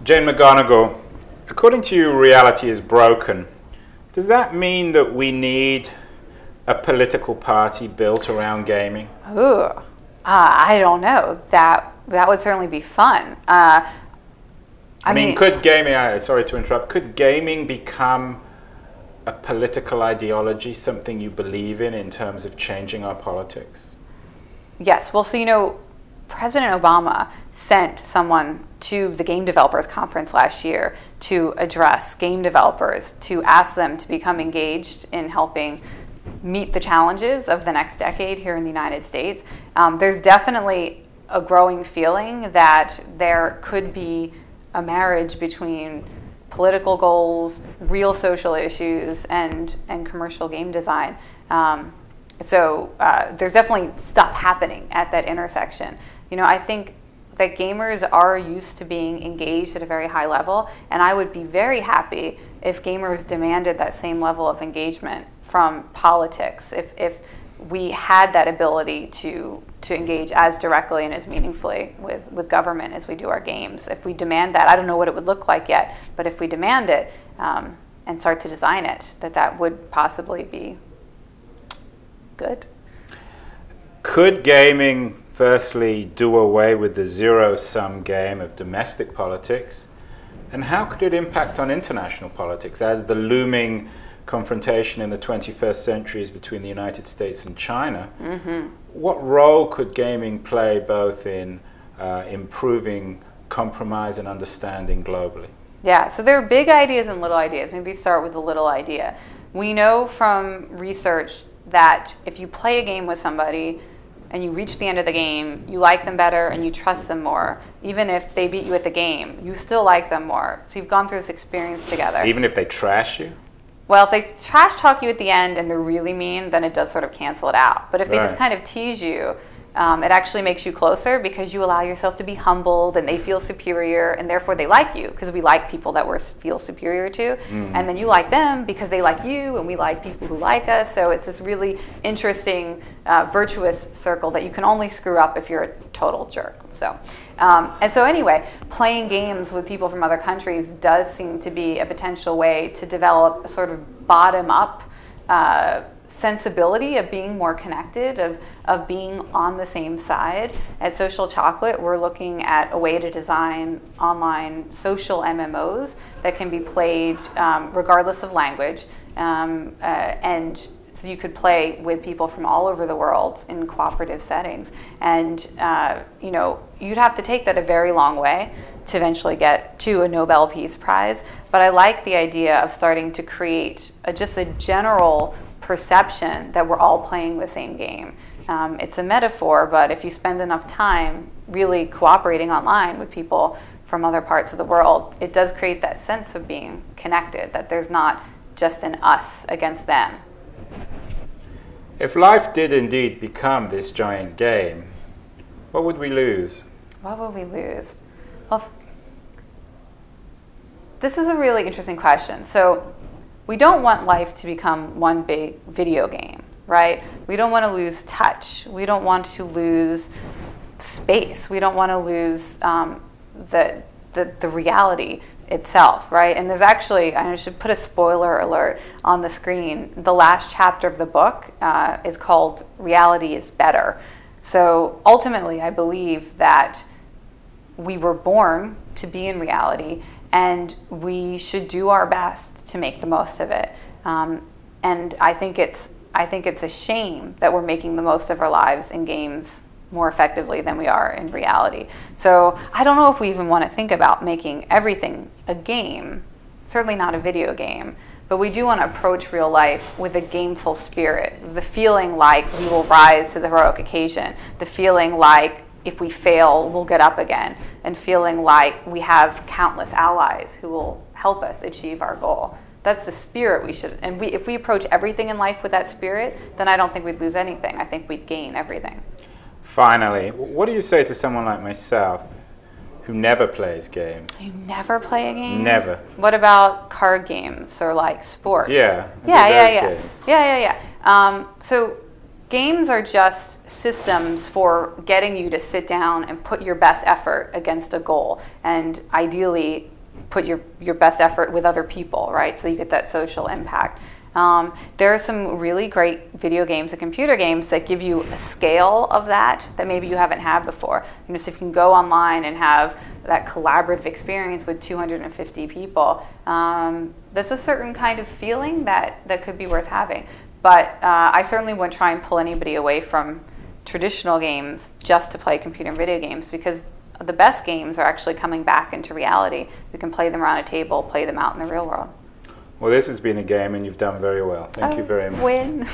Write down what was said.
Jane McGonigal, according to you, reality is broken. Does that mean that we need a political party built around gaming? Ooh, I don't know. That would certainly be fun. I mean, could gaming, sorry to interrupt, could gaming become a political ideology, something you believe in terms of changing our politics? Yes. Well, so, President Obama sent someone to the Game Developers Conference last year to address game developers, to ask them to become engaged in helping meet the challenges of the next decade here in the United States. There's definitely a growing feeling that there could be a marriage between political goals, real social issues, and commercial game design. So there's definitely stuff happening at that intersection. I think that gamers are used to being engaged at a very high level, and I would be very happy if gamers demanded that same level of engagement from politics, if we had that ability to engage as directly and as meaningfully with government as we do our games. If we demand that, I don't know what it would look like yet, but if we demand it and start to design it, that would possibly be good. Could gaming firstly do away with the zero-sum game of domestic politics? And how could it impact on international politics as the looming confrontation in the 21st century is between the United States and China? Mm-hmm. What role could gaming play both in improving compromise and understanding globally? Yeah, so there are big ideas and little ideas. Maybe start with the little idea. We know from research that if you play a game with somebody and you reach the end of the game, you like them better and you trust them more. Even if they beat you at the game, you still like them more. So you've gone through this experience together. Even if they trash you? Well, if they trash talk you at the end and they're really mean, then it does sort of cancel it out. But if they just kind of tease you, it actually makes you closer because you allow yourself to be humbled and they feel superior and therefore they like you because we like people that we feel superior to. Mm. And then you like them because they like you and we like people who like us. So it's this really interesting, virtuous circle that you can only screw up if you're a total jerk. So, and so anyway, playing games with people from other countries does seem to be a potential way to develop a sort of bottom-up sensibility of being more connected, of being on the same side. At Social Chocolate, we're looking at a way to design online social MMOs that can be played regardless of language, and so you could play with people from all over the world in cooperative settings. And you'd have to take that a very long way to eventually get to a Nobel Peace Prize. But I like the idea of starting to create just a general perception that we're all playing the same game. It's a metaphor, but if you spend enough time really cooperating online with people from other parts of the world, it does create that sense of being connected, that there's not just an us against them. If life did indeed become this giant game, what would we lose? What would we lose? Well, this is a really interesting question. So we don't want life to become one big video game, right? We don't want to lose touch. We don't want to lose space. We don't want to lose the reality itself, right? And there's actually, I should put a spoiler alert on the screen. The last chapter of the book is called Reality is Better. So ultimately, I believe that we were born to be in reality, and we should do our best to make the most of it. And I think it's a shame that we're making the most of our lives in games more effectively than we are in reality. So I don't know if we even want to think about making everything a game, certainly not a video game, but we do want to approach real life with a gameful spirit, the feeling like we will rise to the heroic occasion, the feeling like if we fail, we'll get up again, and feeling like we have countless allies who will help us achieve our goal. That's the spirit we should, and if we approach everything in life with that spirit, then I don't think we'd lose anything. I think we'd gain everything. Finally, what do you say to someone like myself who never plays games? You never play a game? Never. What about card games or like sports? Yeah. So games are just systems for getting you to sit down and put your best effort against a goal, and ideally put your best effort with other people, right? So you get that social impact. There are some really great video games and computer games that give you a scale of that maybe you haven't had before. So if you can go online and have that collaborative experience with 250 people, that's a certain kind of feeling that could be worth having. But I certainly wouldn't try and pull anybody away from traditional games just to play computer and video games, because the best games are actually coming back into reality. You can play them around a table, play them out in the real world. Well, this has been a game, and you've done very well. Thank you very much. Win.